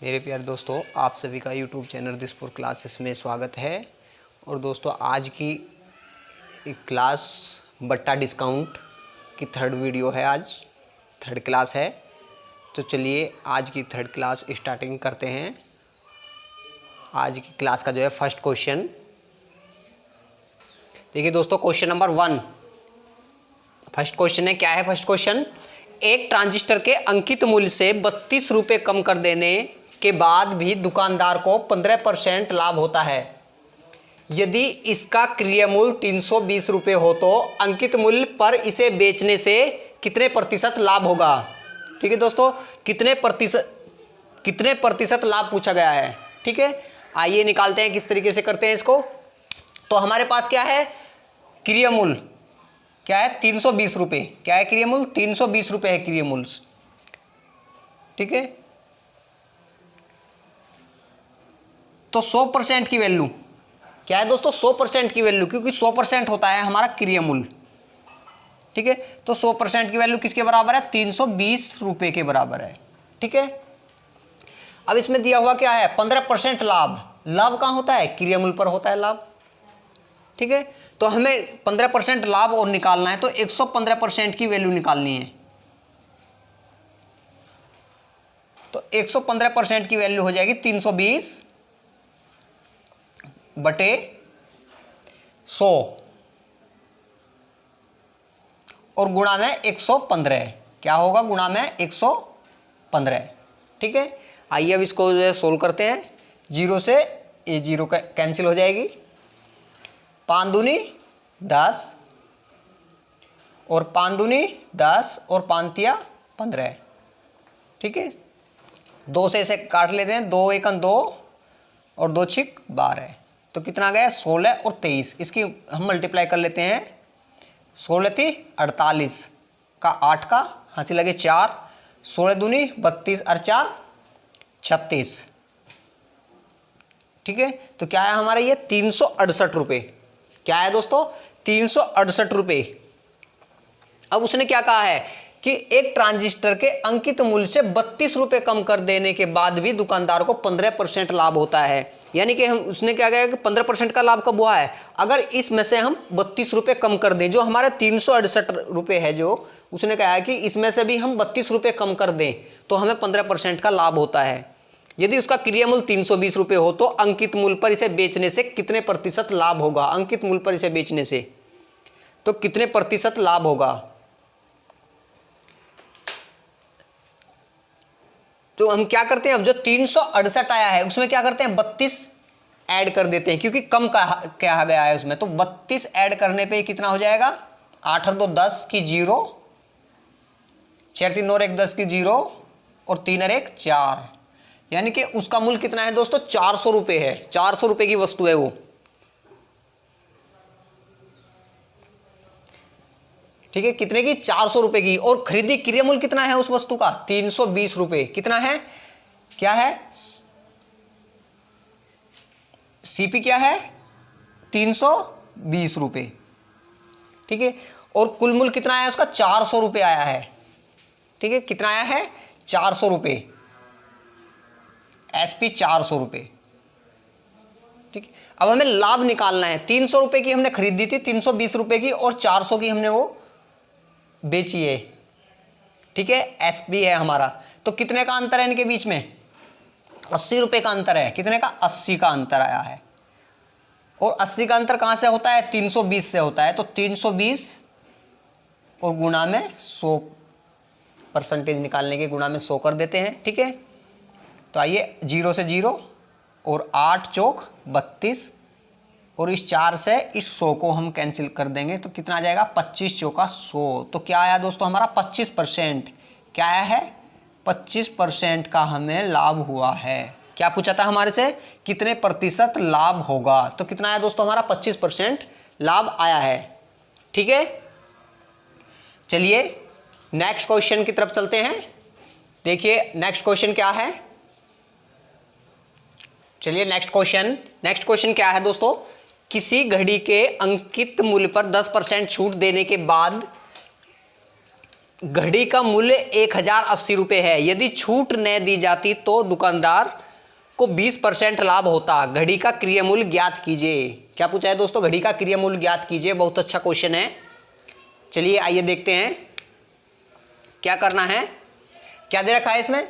मेरे प्यारे दोस्तों, आप सभी का YouTube चैनल दिसपुर क्लासेस में स्वागत है। और दोस्तों, आज की एक क्लास बट्टा डिस्काउंट की थर्ड वीडियो है। आज थर्ड क्लास है, तो चलिए आज की थर्ड क्लास स्टार्टिंग करते हैं। आज की क्लास का जो है फर्स्ट क्वेश्चन देखिए दोस्तों, क्वेश्चन नंबर 1 फर्स्ट क्वेश्चन है। क्या है फर्स्ट क्वेश्चन? एक ट्रांजिस्टर के अंकित मूल्य से 32 रुपये कम कर देने के बाद भी दुकानदार को 15% लाभ होता है। यदि इसका क्रय मूल्य 320 रुपये हो तो अंकित मूल्य पर इसे बेचने से कितने प्रतिशत लाभ होगा? ठीक है दोस्तों, कितने प्रतिशत लाभ पूछा गया है। ठीक है, आइए निकालते हैं किस तरीके से करते हैं इसको। तो हमारे पास क्या है? क्रय मूल्य क्या है? 320 रुपये। क्या है क्रय मूल्य? 320 रुपये है क्रय मूल्य। ठीक है, तो 100% की वैल्यू क्या है दोस्तों? 100% की वैल्यू, क्योंकि 100% होता है हमारा क्रय मूल्य। ठीक है, तो 100% की वैल्यू किसके बराबर है? 320 रुपये के बराबर है। ठीक है, अब इसमें दिया हुआ क्या है? 15% लाभ। लाभ कहाँ होता है? क्रय मूल्य पर होता है लाभ। ठीक है, तो हमें 15% लाभ और निकालना है, तो 115% की वैल्यू निकालनी है। तो 115% की वैल्यू हो जाएगी 320 बटे 100 और गुणा में 115। क्या होगा? गुणा में 115। ठीक है, आइए अब इसको जो है सोल्व करते हैं। 0 से ये 0 कैंसिल हो जाएगी। 5 दूनी 10 और 5 दूनी 10 और 5 तिया 15। ठीक है, 2 से इसे काट लेते हैं। 2 एकन 2 और 2 छिक 12। तो कितना गया? 16 और 23। इसकी हम मल्टीप्लाई कर लेते हैं। 16 थी 48 का 8 का हाथी लगे 4। 16 दूनी 32 और 4 36। ठीक है, तो क्या है हमारा ये? 368 रुपये। क्या है दोस्तों? 368 रुपये। अब उसने क्या कहा है कि एक ट्रांजिस्टर के अंकित मूल्य से 32 रुपये कम कर देने के बाद भी दुकानदार को 15% लाभ होता है। यानी कि हम उसने क्या कहा कि 15% का लाभ कब हुआ है? अगर इसमें से हम 32 रुपये कम कर दें, जो हमारे 368 रुपये है, जो उसने कहा है कि इसमें से भी हम 32 रुपये कम कर दें तो हमें 15% का लाभ होता है। यदि उसका क्रय मूल्य 320 रुपये हो तो अंकित मूल्य पर इसे बेचने से कितने प्रतिशत लाभ होगा? अंकित मूल्य पर इसे बेचने से तो कितने प्रतिशत लाभ होगा? तो हम क्या करते हैं, अब जो 368 आया है उसमें क्या करते हैं? 32 ऐड कर देते हैं, क्योंकि कम कहा गया है उसमें। तो 32 ऐड करने पे कितना हो जाएगा? 8 और 2 10 की 0, 4 3 और 1 10 की 0 और 3 और 1 4। यानी कि उसका मूल्य कितना है दोस्तों? 400 रुपये है। 400 रुपये की वस्तु है वो। ठीक है, कितने की? 400 रुपये की। और खरीदी क्रय मूल्य कितना है उस वस्तु का? 320 रुपये। कितना है? क्या है? सीपी क्या है? 320 रुपये। ठीक है, और कुल मूल्य कितना है उसका? 400 रुपये आया है। ठीक है, कितना आया है? 400 रुपये। एसपी 400 रुपये। ठीक है, अब हमें लाभ निकालना है। 300 रुपये की हमने खरीदी थी, 320 रुपये की, और 400 की हमने वो बेची है। ठीक है, एसपी है हमारा। तो कितने का अंतर है इनके बीच में? 80 रुपये का अंतर है। कितने का? 80 का अंतर आया है। और 80 का अंतर कहां से होता है? 320 से होता है। तो 320 और गुणा में 100% निकालने के गुणा में 100 कर देते हैं। ठीक है, तो आइए 0 से 0 और 8 चौक 32 और इस 4 से इस 100 को हम कैंसिल कर देंगे तो कितना आ जाएगा? 25 चौका 100। तो क्या आया दोस्तों हमारा? 25%। क्या आया है? 25% का हमें लाभ हुआ है। क्या पूछा था हमारे से? कितने प्रतिशत लाभ होगा? तो कितना आया दोस्तों हमारा? 25% लाभ आया है। ठीक है, चलिए नेक्स्ट क्वेश्चन की तरफ चलते हैं। देखिए नेक्स्ट क्वेश्चन क्या है। चलिए नेक्स्ट क्वेश्चन क्या है दोस्तों? किसी घड़ी के अंकित मूल्य पर 10% छूट देने के बाद घड़ी का मूल्य 1080 रुपये है। यदि छूट न दी जाती तो दुकानदार को 20% लाभ होता। घड़ी का क्रय मूल्य ज्ञात कीजिए। क्या पूछा है दोस्तों? घड़ी का क्रय मूल्य ज्ञात कीजिए। बहुत अच्छा क्वेश्चन है। चलिए आइए देखते हैं क्या करना है। क्या दे रखा है इसमें?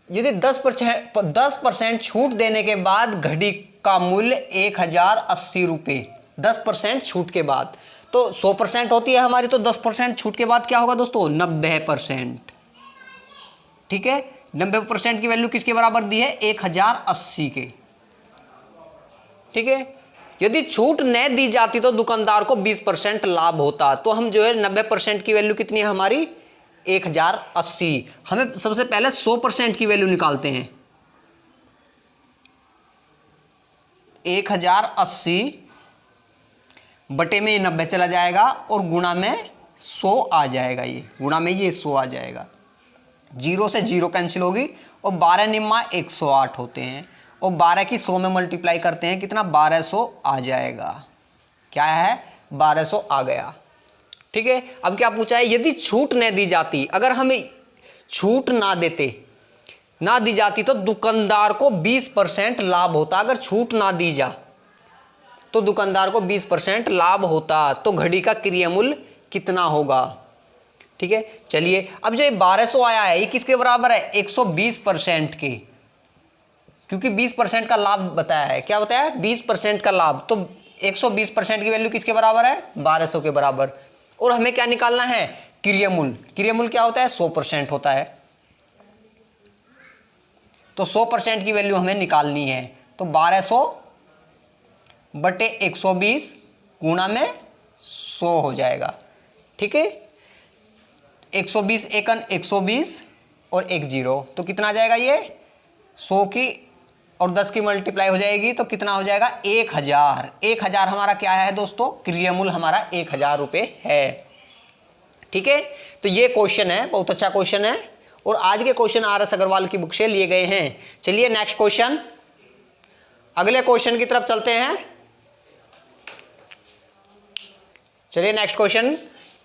यदि 10% छूट देने के बाद घड़ी का मूल्य 1080 रुपये, 10% छूट के बाद, तो 100% होती है हमारी, तो 10% छूट के बाद क्या होगा दोस्तों? 90%। ठीक है, 90% की वैल्यू किसके बराबर दी है? 1080 के। ठीक है, यदि छूट न दी जाती तो दुकानदार को 20% लाभ होता। तो हम जो है 90% की वैल्यू कितनी है हमारी? 1080। हमें सबसे पहले 100% की वैल्यू निकालते हैं। 1080 बटे में ये 90 चला जाएगा और गुणा में 100 आ जाएगा। ये गुणा में ये 100 आ जाएगा। 0 से 0 कैंसिल होगी और 12 निम्मा 108 होते हैं और 12 की 100 में मल्टीप्लाई करते हैं, कितना? 1200 आ जाएगा। क्या है? 1200 आ गया। ठीक है, अब क्या पूछा है? यदि छूट न दी जाती, अगर हमें छूट ना दी जाती तो दुकानदार को 20% लाभ होता। अगर छूट ना दी जा तो दुकानदार को 20% लाभ होता। तो घड़ी का क्रय मूल्य कितना होगा? ठीक है, चलिए अब जो ये 1200 आया है ये किसके बराबर है? 120% के, क्योंकि 20% का लाभ बताया है। क्या बताया है? 20% का लाभ। तो 120% की वैल्यू किसके बराबर है? 1200 के बराबर। और हमें क्या निकालना है? क्रय मूल्य। क्रय मूल्य क्या होता है? 100% होता है। तो 100% की वैल्यू हमें निकालनी है। तो 1200 बटे 120 गुणा में 100 हो जाएगा। ठीक है, 120 एकन 120 और 1 0, तो कितना आ जाएगा? ये 100 की और 10 की मल्टीप्लाई हो जाएगी तो कितना हो जाएगा? 1000। 1000 हमारा क्या है दोस्तों? क्रय मूल्य हमारा 1000 रुपये है। ठीक है, तो ये क्वेश्चन है, बहुत अच्छा क्वेश्चन है और आज के क्वेश्चन RS अग्रवाल की बुक से लिए गए हैं। चलिए नेक्स्ट क्वेश्चन, अगले क्वेश्चन की तरफ चलते हैं। चलिए नेक्स्ट क्वेश्चन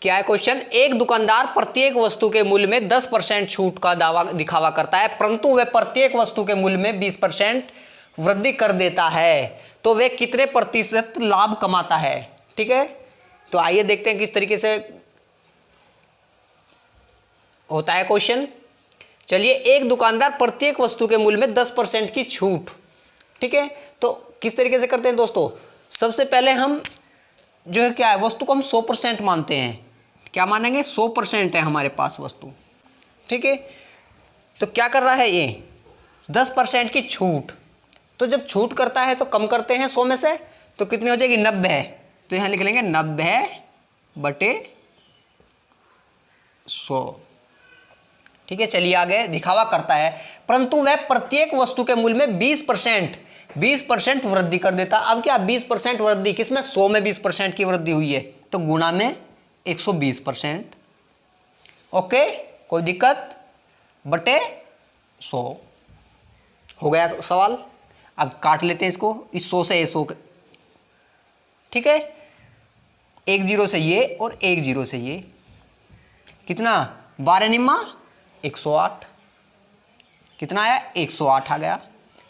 क्या है? क्वेश्चन, एक दुकानदार प्रत्येक वस्तु के मूल्य में 10% छूट का दावा दिखावा करता है, परंतु वह प्रत्येक वस्तु के मूल्य में 20% वृद्धि कर देता है, तो वह कितने प्रतिशत लाभ कमाता है? ठीक है, तो आइए देखते हैं किस तरीके से होता है क्वेश्चन। चलिए, एक दुकानदार प्रत्येक वस्तु के मूल्य में 10% की छूट, ठीक है, तो किस तरीके से करते हैं दोस्तों? सबसे पहले हम जो है क्या है, वस्तु को हम 100% मानते हैं। क्या मानेंगे? 100% है हमारे पास वस्तु। ठीक है, तो क्या कर रहा है ये? 10% की छूट। तो जब छूट करता है तो कम करते हैं 100 में से, तो कितनी हो जाएगी? 90। तो यहां लिख लेंगे 90 बटे 100। ठीक है, चलिए आगे। दिखावा करता है परंतु वह प्रत्येक वस्तु के मूल्य में 20% वृद्धि कर देता। अब क्या 20% वृद्धि किसमें? 100 में 20% की वृद्धि हुई है, तो गुणा में 120%। ओके, कोई दिक्कत? बटे 100 हो गया सवाल। अब काट लेते हैं इसको, इस 100 से 100। ठीक है, 1 0 से ये और 1 0 से ये, कितना? 12 निम्मा 108। कितना आया? 108 आ गया।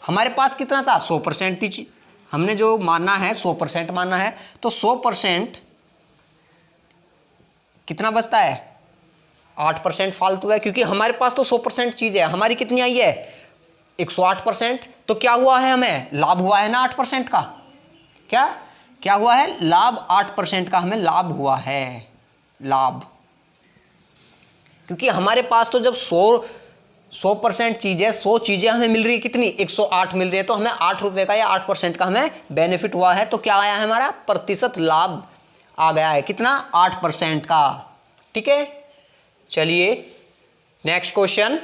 हमारे पास कितना था? 100% थी। हमने जो माना है 100% माना है, तो 100% कितना बचता है? 8% फालतू है, क्योंकि हमारे पास तो 100% चीज है। हमारी कितनी आई है? 108%। तो क्या हुआ है? हमें लाभ हुआ है ना 8% का। क्या हुआ है? लाभ 8% का हमें लाभ हुआ है। लाभ, क्योंकि हमारे पास तो जब 100% चीज़ है, 100 चीज़ें हमें मिल रही है, कितनी? 108 मिल रही है, तो हमें 8 रुपये का या 8% का हमें बेनिफिट हुआ है। तो क्या आया है? हमारा प्रतिशत लाभ आ गया है। कितना? 8% का। ठीक है, चलिए नेक्स्ट क्वेश्चन।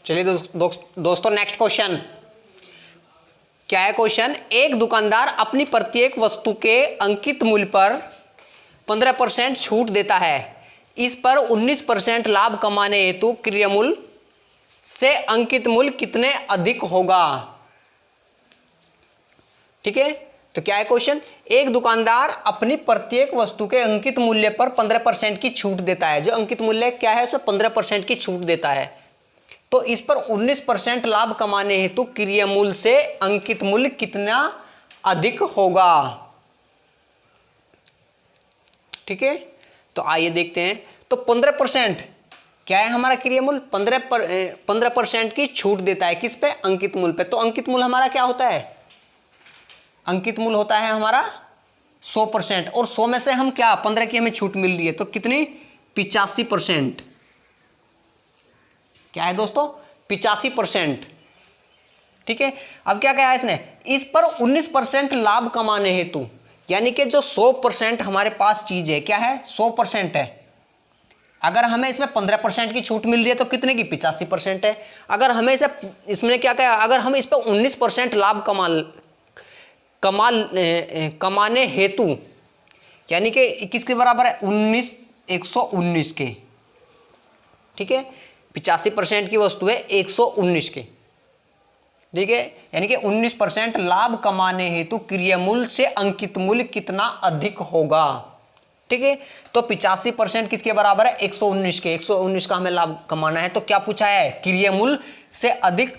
चलिए दोस्तों नेक्स्ट क्वेश्चन क्या है? क्वेश्चन, एक दुकानदार अपनी प्रत्येक वस्तु के अंकित मूल्य पर 15% छूट देता है। इस पर 19% लाभ कमाने हेतु क्रय मूल्य से अंकित मूल्य कितने अधिक होगा? ठीक है, तो क्या है क्वेश्चन? एक दुकानदार अपनी प्रत्येक वस्तु के अंकित मूल्य पर 15% की छूट देता है। जो अंकित मूल्य क्या है उसमें 15% की छूट देता है। तो इस पर 19% लाभ कमाने हेतु क्रय मूल्य से अंकित मूल्य कितना अधिक होगा। ठीक है, तो आइए देखते हैं। तो 15% क्या है हमारा क्रय मूल्य, 15% की छूट देता है किस पे, अंकित मूल्य पे। तो अंकित मूल्य हमारा क्या होता है, अंकित मूल्य होता है हमारा 100%, और 100 में से हम क्या 15 की हमें छूट मिल रही है, तो कितनी 85%। क्या है दोस्तों 85%। ठीक है, अब क्या कहा है इसने, इस पर 19% लाभ कमाने हेतु, यानी कि जो 100% हमारे पास चीज है क्या है 100% है, अगर हमें इसमें 15% की छूट मिल रही है तो कितने की 85% है। अगर हमें इसे इसमें क्या कहा, अगर हम इस पर 19% लाभ कमाने हेतु, यानी कि किसके बराबर है 119 के। ठीक है, 85% की वस्तु है 119 के। ठीक है, यानी कि 19% लाभ कमाने हेतु क्रय मूल्य से अंकित मूल्य कितना अधिक होगा। ठीक है, तो 85% किसके बराबर है 119 के। 119 का हमें लाभ कमाना है, तो क्या पूछा है क्रय मूल्य से अधिक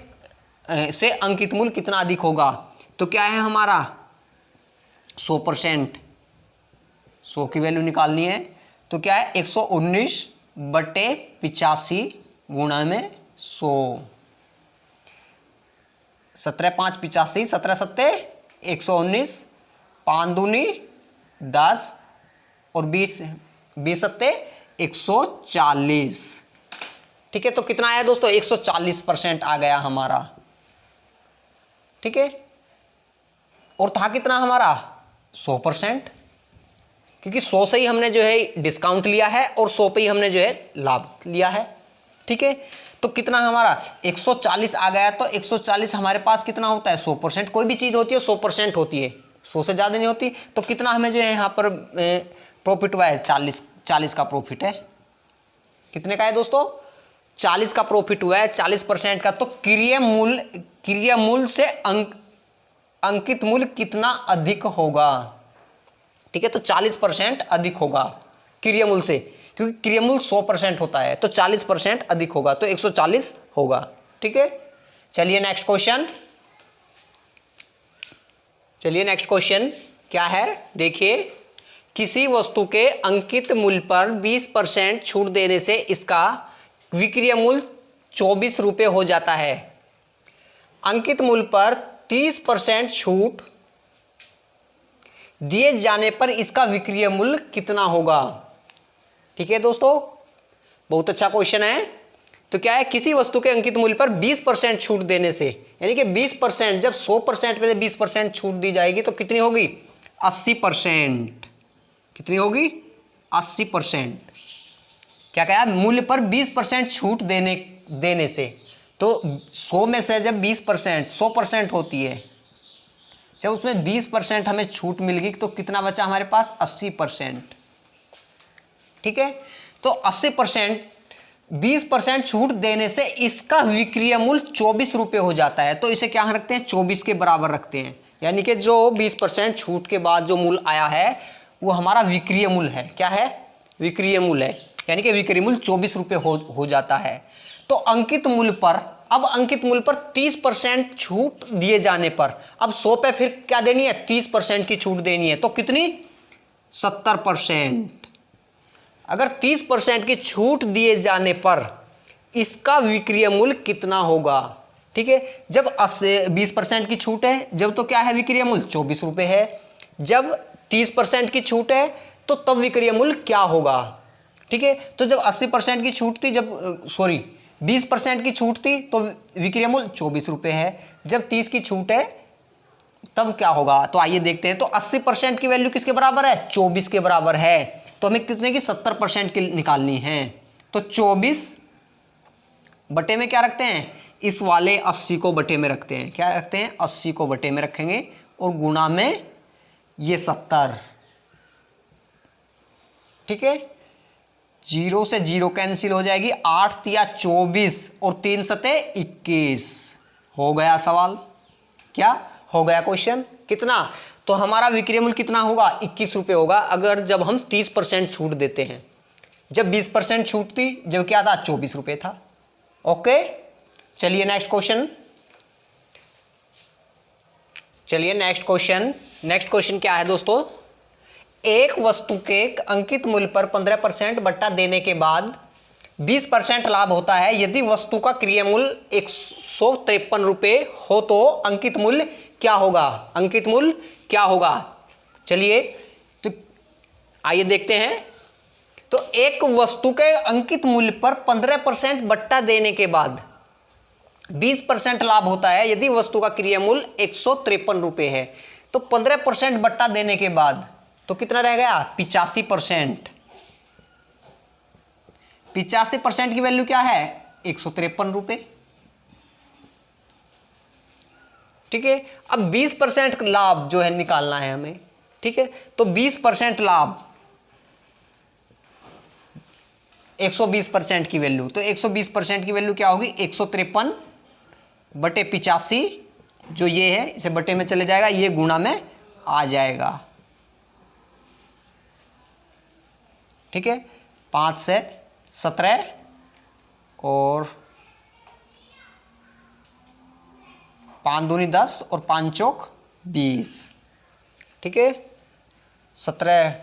से अंकित मूल्य कितना अधिक होगा। तो क्या है हमारा 100%, 100 की वैल्यू निकालनी है। तो क्या है 119/85 गुणा में 100, 17 5 85, 17 7 119, 5 दूनी 10 और 20 20 7 140। ठीक है, तो कितना आया दोस्तों 140% आ गया हमारा। ठीक है, और था कितना हमारा 100%, क्योंकि 100 से ही हमने जो है डिस्काउंट लिया है और 100 पे ही हमने जो है लाभ लिया है। ठीक है, तो कितना हमारा 140 आ गया। तो 140 हमारे पास कितना होता है 100%, कोई भी चीज़ होती है 100% होती है, 100 से ज़्यादा नहीं होती। तो कितना हमें जो है यहाँ पर प्रॉफिट हुआ है 40 का प्रॉफिट है। कितने का है दोस्तों 40 का प्रॉफिट हुआ है, 40% का। तो क्रय मूल्य से अंकित मूल्य कितना अधिक होगा। ठीक है, तो 40% अधिक होगा क्रय मूल्य से, क्योंकि क्रय मूल्य 100% होता है, तो 40% अधिक होगा, तो 140 होगा। ठीक है, चलिए नेक्स्ट क्वेश्चन क्या है देखिए। किसी वस्तु के अंकित मूल्य पर 20% छूट देने से इसका विक्रय मूल्य 24 रुपये हो जाता है। अंकित मूल्य पर 30% छूट दिए जाने पर इसका विक्रय मूल्य कितना होगा। ठीक है दोस्तों, बहुत अच्छा क्वेश्चन है। तो क्या है, किसी वस्तु के अंकित मूल्य पर 20% छूट देने से, यानी कि 20%, जब 100% में से 20% छूट दी जाएगी तो कितनी होगी 80%। कितनी होगी 80%। क्या कहा, मूल्य पर 20% छूट देने से, तो 100 में से जब 20% 100% होती है, जब उसमें 20% हमें छूट मिल गई तो कितना बचा हमारे पास 80%। ठीक है, तो 80% 20% छूट देने से इसका विक्रय मूल्य 24 रुपये हो जाता है। तो इसे क्या रखते हैं 24 के बराबर रखते हैं, यानी कि जो 20% छूट के बाद जो मूल्य आया है वो हमारा विक्रय मूल्य है। क्या है, विक्रय मूल्य है, यानी कि विक्रय मूल्य 24 रुपये हो जाता है। तो अंकित मूल्य पर, अब अंकित मूल्य पर 30% छूट दिए जाने पर, अब 100 पे फिर क्या देनी है 30% की छूट देनी है, तो कितनी 70%। अगर 30% की छूट दिए जाने पर इसका विक्रय मूल्य कितना होगा। ठीक है, जब 20% की छूट है, जब तो क्या है विक्रय मूल्य 24 रुपये है, जब 30% की छूट है तो तब विक्रय मूल्य क्या होगा। ठीक है, तो जब 80% की छूट थी, जब 20% की छूट थी तो विक्रय मूल्य 24 रुपये है, जब 30 की छूट है तब क्या होगा। तो आइए देखते हैं। तो 80% की वैल्यू किसके बराबर है 24 के बराबर है, तो हमें कितने की 70% की निकालनी है। तो 24 बटे में क्या रखते हैं, इस वाले 80 को बटे में रखते हैं। क्या रखते हैं 80 को बटे में रखेंगे और गुणा में ये 70। ठीक है, 0 से 0 कैंसिल हो जाएगी, 8 तिया 24 और 3 सते 21। हो गया सवाल, क्या हो गया क्वेश्चन कितना। तो हमारा विक्रय मूल्य कितना होगा, 21 रुपये होगा, अगर जब हम 30% छूट देते हैं। जब 20% छूट थी, जब क्या था, 24 रुपये था। ओके, चलिए नेक्स्ट क्वेश्चन। नेक्स्ट क्वेश्चन क्या है दोस्तों, एक वस्तु के अंकित मूल्य पर 15% बट्टा देने के बाद 20% लाभ होता है। यदि वस्तु का क्रय मूल्य 153 रुपये हो तो अंकित मूल्य क्या होगा। चलिए तो आइए देखते हैं। तो एक वस्तु के अंकित मूल्य पर 15% बट्टा देने के बाद 20% लाभ होता है। यदि वस्तु का क्रय मूल्य 153 रुपये है तो 15% बट्टा देने के बाद तो कितना रह गया, 85%। 85% की वैल्यू क्या है, 153 रुपये। ठीक है, अब 20% लाभ जो है निकालना है हमें। ठीक है, तो 20% लाभ 120% की वैल्यू, तो 120% की वैल्यू क्या होगी, 153 बटे 85, जो ये है इसे बटे में चले जाएगा, ये गुणा में आ जाएगा। ठीक है, 5 से 17 और 5 दूनी 10 और 5 चौक 20। ठीक है, 17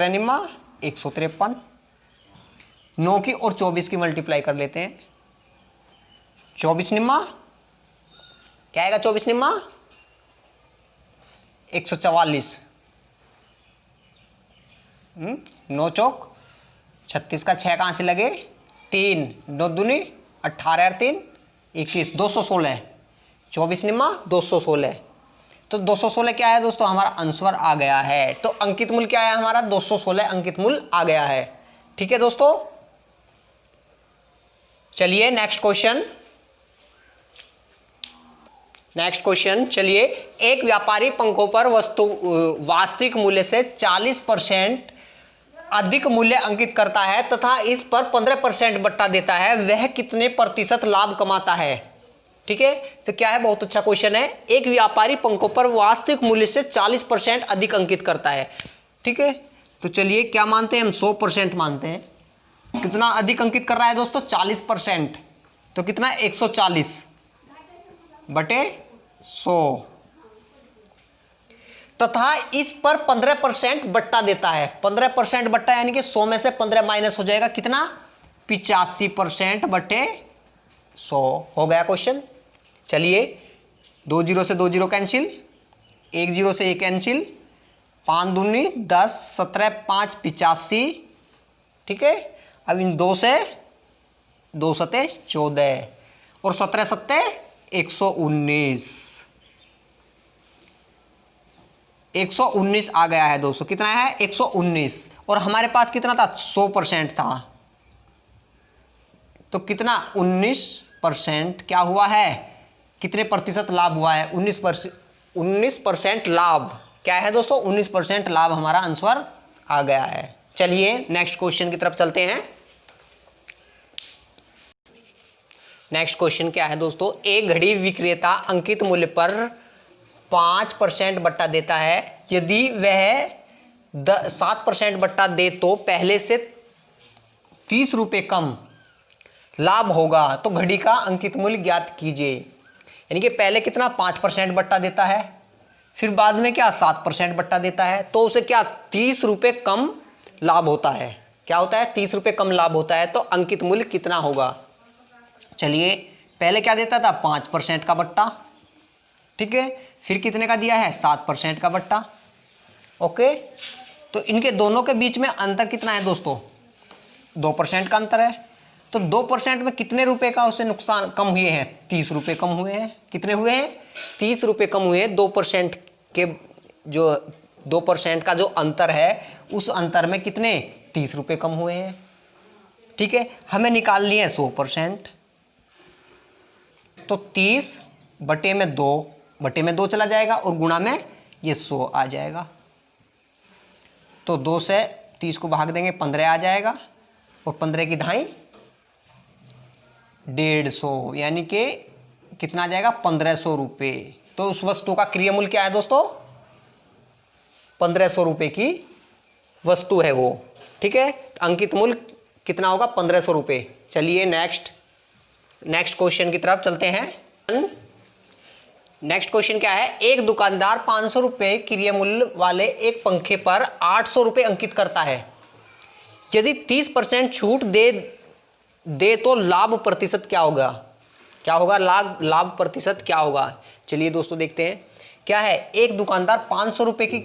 निम्मा 153, 9 की और 24 की मल्टीप्लाई कर लेते हैं। 24 निम्मा क्या आएगा, 24 निम्मा 144, 9 चौक 36 का 6 कहाँ से लगे, 3, 9 दूनी 18 और 3 21, 216, 24 निम्मा 216। तो 216 क्या है दोस्तों, हमारा आंसर आ गया है। तो अंकित मूल्य क्या है हमारा, 216 अंकित मूल्य आ गया है। ठीक है दोस्तों, चलिए नेक्स्ट क्वेश्चन। चलिए, एक व्यापारी पंखों पर वस्तु वास्तविक मूल्य से 40% अधिक मूल्य अंकित करता है तथा इस पर 15% बट्टा देता है, वह कितने प्रतिशत लाभ कमाता है। ठीक है, तो क्या है, बहुत अच्छा क्वेश्चन है। एक व्यापारी पंखों पर वास्तविक मूल्य से 40% अधिक अंकित करता है। ठीक है, तो चलिए क्या मानते हैं हम, 100% मानते हैं। कितना अधिक अंकित कर रहा है दोस्तों, 40%, तो कितना, 140 बटे 100 तथा इस पर 15% बट्टा देता है। 15% बट्टा यानी कि 100 में से 15 माइनस हो जाएगा, कितना, 85% बटे 100 हो गया क्वेश्चन। चलिए, 2 0 से 2 0 कैंसिल, 1 0 से 1 कैंसिल, 5 दूनी 10, 17 5 85। ठीक है, अब इन 2 से 2 सते 14 और 17 सत्ते 119, 119 आ गया है दोस्तों। कितना है, 119, और हमारे पास कितना था, 100% था, तो कितना, 19% क्या हुआ है, कितने प्रतिशत लाभ हुआ है, 19% लाभ क्या है दोस्तों, 19% लाभ हमारा आंसर आ गया है। चलिए नेक्स्ट क्वेश्चन की तरफ चलते हैं। नेक्स्ट क्वेश्चन क्या है दोस्तों, एक घड़ी विक्रेता अंकित मूल्य पर 5% बट्टा देता है। यदि वह 7% बट्टा दे तो पहले से 30 रुपये कम लाभ होगा, तो घड़ी का अंकित मूल्य ज्ञात कीजिए। यानी कि पहले कितना, 5% बट्टा देता है, फिर बाद में क्या 7% बट्टा देता है, तो उसे क्या 30 रुपये कम लाभ होता है। क्या होता है, 30 रुपये कम लाभ होता है, तो अंकित मूल्य कितना होगा। चलिए, पहले क्या देता था, 5% का बट्टा। ठीक है, फिर कितने का दिया है, 7% का बट्टा। ओके, तो इनके दोनों के बीच में अंतर कितना है दोस्तों, 2% का अंतर है। तो 2% में कितने रुपए का उससे नुकसान कम हुए हैं, 30 रुपये कम हुए हैं। कितने हुए हैं, 30 रुपये कम हुए हैं। 2% के जो 2% का जो अंतर है, उस अंतर में कितने, 30 रुपये कम हुए हैं। ठीक है, हमें निकालनी है 100%, तो 30 बटे में 2 चला जाएगा और गुणा में ये 100 आ जाएगा। तो 2 से 30 को भाग देंगे, 15 आ जाएगा, और 15 की धाई 150, यानी कि कितना आ जाएगा, 1500 रुपये। तो उस वस्तु का क्रिया मूल्य क्या है दोस्तों? 1500 रुपये की वस्तु है वो। ठीक है, अंकित मूल्य कितना होगा? 1500 रुपये। चलिए नेक्स्ट क्वेश्चन की तरफ चलते हैं। नेक्स्ट क्वेश्चन क्या है? एक दुकानदार 500 रुपये क्रिय मूल्य वाले एक पंखे पर 800 रुपये अंकित करता है। यदि 30% छूट दे तो लाभ प्रतिशत क्या होगा? क्या होगा? लाभ प्रतिशत क्या होगा? चलिए दोस्तों देखते हैं। क्या है? एक दुकानदार 500 रुपये की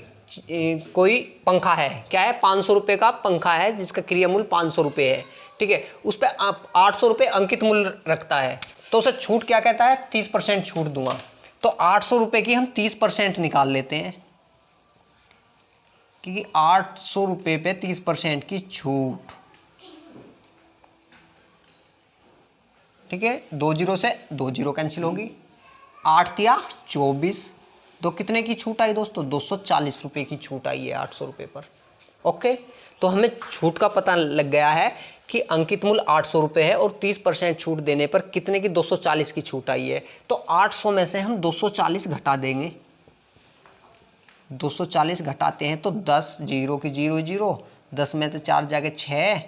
कोई पंखा है। क्या है? 500 रुपये का पंखा है जिसका क्रिय मूल्य 500 रुपये है। ठीक है, उस पर 800 रुपये अंकित मूल्य रखता है, तो उसे छूट क्या कहता है? 30% छूट दूंगा। तो 800 रुपये की हम 30% निकाल लेते हैं, क्योंकि 800 रुपये पे 30% की छूट। ठीक है, 2 जीरो से 2 जीरो कैंसिल होगी। 8 तिया 24, तो कितने की छूट आई दोस्तों? 240 रुपये की छूट आई है 800 रुपये पर। ओके, तो हमें छूट का पता लग गया है कि अंकित मूल्य 800 रुपये है और 30% छूट देने पर कितने की? 240 की छूट आई है। तो 800 में से हम 240 घटा देंगे। 240 घटाते हैं तो 10, जीरो की जीरो जीरो, 10 में तो 4 जाके 6,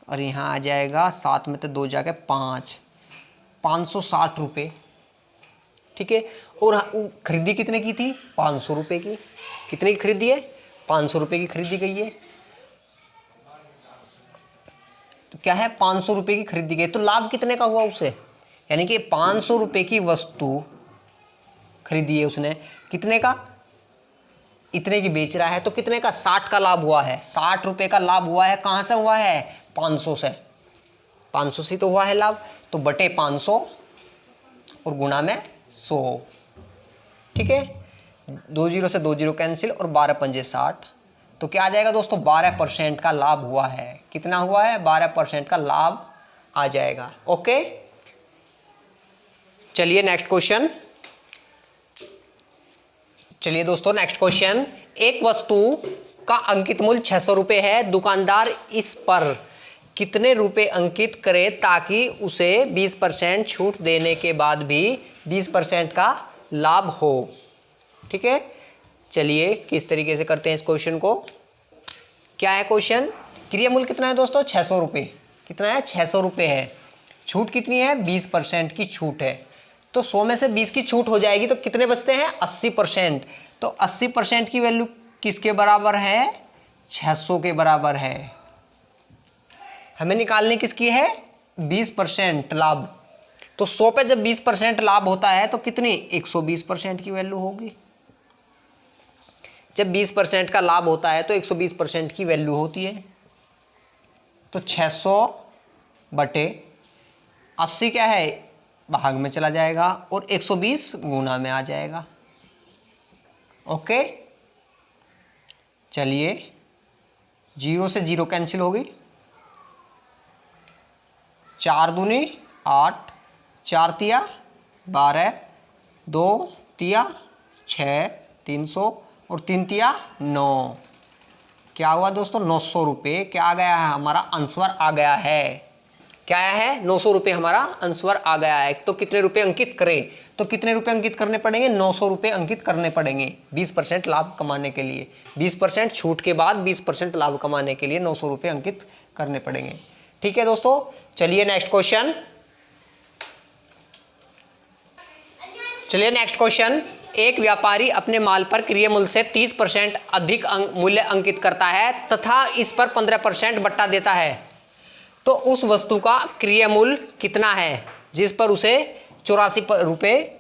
और यहाँ आ जाएगा 7 में तो 2 जाके 5, 560 रुपये। ठीक है, और खरीदी कितने की थी? 500 रुपये की। कितने की खरीदी है? 500 रुपये की खरीदी गई है। तो क्या है? 500 रुपये की खरीदी गई, तो लाभ कितने का हुआ उसे? यानी कि 500 रुपये की वस्तु खरीदी है उसने, कितने का? इतने की बेच रहा है, तो कितने का? 60 का लाभ हुआ है। 60 रुपये का लाभ हुआ है। कहाँ से हुआ है? 500 से। 500 से तो हुआ है लाभ, तो बटे 500 और गुणा में 100। ठीक है, 2 जीरो से 2 जीरो कैंसिल, और 12 पंजे 60, तो क्या आ जाएगा दोस्तों? 12% का लाभ हुआ है। कितना हुआ है? 12% का लाभ आ जाएगा। ओके, चलिए नेक्स्ट क्वेश्चन। चलिए दोस्तों नेक्स्ट क्वेश्चन। एक वस्तु का अंकित मूल्य 600 रुपये है। दुकानदार इस पर कितने रुपए अंकित करे ताकि उसे 20% छूट देने के बाद भी 20% का लाभ हो? ठीक है, चलिए किस तरीके से करते हैं इस क्वेश्चन को। क्या है क्वेश्चन? क्रिया मूल्य कितना है दोस्तों? 600 रुपये। कितना है? 600 रुपये है। छूट कितनी है? 20% की छूट है। तो 100 में से 20 की छूट हो जाएगी, तो कितने बचते हैं? 80%। तो 80% की वैल्यू किसके बराबर है? 600 के बराबर है। हमें निकालने किसकी है? 20% लाभ। तो 100 पे जब 20% लाभ होता है तो कितनी? 120% की वैल्यू होगी। जब 20% का लाभ होता है तो 120% की वैल्यू होती है। तो 600 बटे 80 क्या है? भाग में चला जाएगा, और 120 गुना में आ जाएगा। ओके, चलिए 0 से 0 कैंसिल होगी। 4 दूनी 8, 4 तिया 12, 2 तिया 6, 300, और 3 तिया 9। क्या हुआ दोस्तों? 900 रुपये क्या आ गया है? हमारा आंसर आ गया है। क्या है? 900 रुपये हमारा आंसर आ गया है। तो कितने रुपए अंकित करें? तो कितने रुपए अंकित करने पड़ेंगे? 900 रुपये अंकित करने पड़ेंगे 20% लाभ कमाने के लिए। 20% छूट के बाद 20% लाभ कमाने के लिए 900 रुपये अंकित करने पड़ेंगे। ठीक है दोस्तों, चलिए नेक्स्ट क्वेश्चन। एक व्यापारी अपने माल पर क्रय मूल्य से 30% अधिक मूल्य अंकित करता है तथा इस पर 15% बट्टा देता है, तो उस वस्तु का क्रय मूल्य कितना है जिस पर उसे 84 रुपये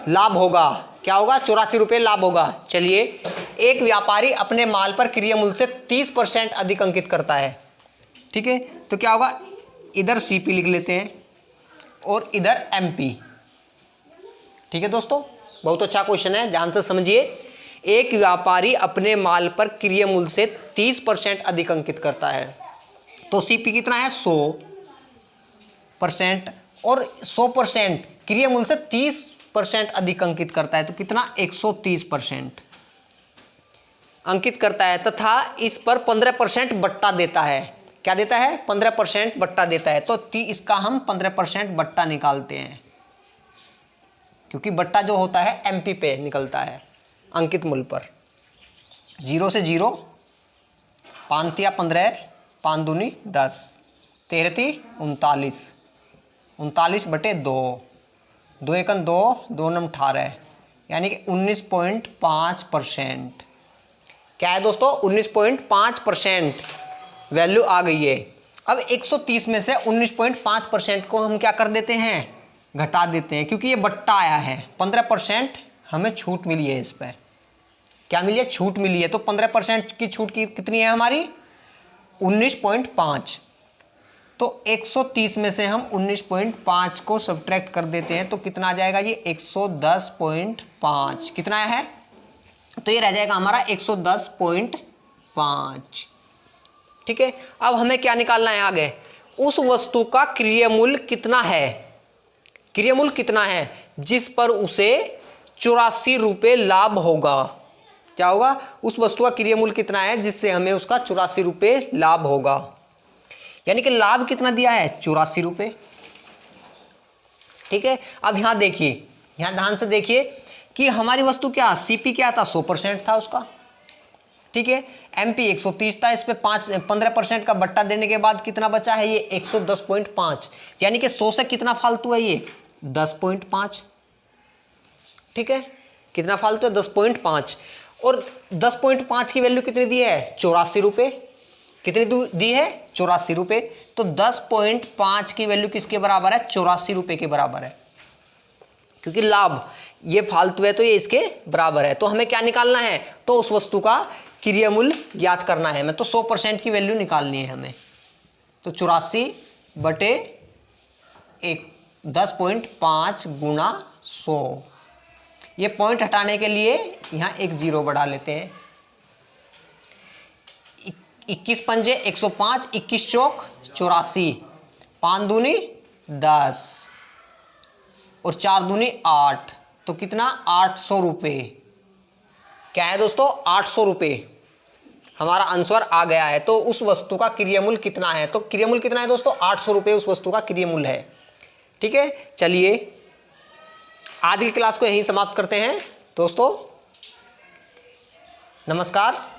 लाभ होगा? क्या होगा? 84 रुपये लाभ होगा। चलिए, एक व्यापारी अपने माल पर क्रय मूल्य से 30% अधिक अंकित करता है। ठीक है, तो क्या होगा? इधर सीपी लिख लेते हैं और इधर एमपी। ठीक है दोस्तों, बहुत अच्छा क्वेश्चन है, ध्यान से समझिए। एक व्यापारी अपने माल पर क्रय मूल्य से 30% अधिक अंकित करता है, तो सीपी कितना है? 100%, और 100% क्रय मूल्य से 30% अधिक अंकित करता है, तो कितना? 130% अंकित करता है तथा इस पर 15% बट्टा देता है। क्या देता है? 15% बट्टा देता है। तो इसका हम 15% बट्टा निकालते हैं। क्योंकि बट्टा जो होता है MP पे निकलता है, अंकित मूल्य पर। 0 से 0, 5 तिया 15, 5 दूनी 10, 13 ती 39, 39/2, 2 एकन 2, 2 नम 18, यानी कि 19.5%। क्या है दोस्तों? 19.5% वैल्यू आ गई है। अब 130 में से 19.5% को हम क्या कर देते हैं? घटा देते हैं, क्योंकि ये बट्टा आया है। 15% हमें छूट मिली है इस पर। क्या मिली है? छूट मिली है। तो 15% की छूट की कितनी है हमारी? 19.5। तो 130 में से हम 19.5 को सब्ट्रैक्ट कर देते हैं, तो कितना आ जाएगा? ये 110.5 कितना है? तो ये रह जाएगा हमारा 110.5। ठीक है। अब हमें क्या निकालना है आगे? उस वस्तु का क्रिय मूल्य कितना है? क्रिय मूल्य कितना है जिस पर उसे 84 रुपये लाभ होगा? क्या होगा? उस वस्तु का क्रिय मूल्य कितना है जिससे हमें उसका 84 रुपये लाभ होगा। यानी कि लाभ कितना दिया है? 84 रुपये। ठीक है। अब यहां देखिए, यहां ध्यान से देखिए कि हमारी वस्तु क्या, CP क्या था? 100% था उसका। ठीक है। MP 130 था, इस पे 15% का बट्टा देने के बाद कितना बचा है? ये 110.5, यानी कि 100 से कितना फालतू है? ये 10.5। ठीक है। कितना फालतू है? 10.5। और 10.5 की वैल्यू कितनी दी है? 84 रुपये। कितनी दी है? 84 रुपये। तो 10.5 की वैल्यू किसके बराबर है? 84 रुपये के बराबर है, क्योंकि लाभ ये फालतू है तो ये इसके बराबर है। तो हमें क्या निकालना है? तो उस वस्तु का क्रिय मूल्य ज्ञात करना है। मैं तो 100% की वैल्यू निकालनी है हमें। तो 84/10.5 गुणा 100। ये पॉइंट हटाने के लिए यहाँ एक 0 बढ़ा लेते हैं। 21 पंजे 105, 21 चौक 84, 5 दूनी 10 और 4 दूनी 8, तो कितना? 800 रुपये। क्या है दोस्तों? 800 रुपये हमारा आंसर आ गया है। तो उस वस्तु का क्रिय मूल्य कितना है? तो क्रिय मूल्य कितना है दोस्तों? 800 रुपये उस वस्तु का क्रिय मूल्य है। ठीक है। चलिए आज की क्लास को यहीं समाप्त करते हैं दोस्तों। नमस्कार।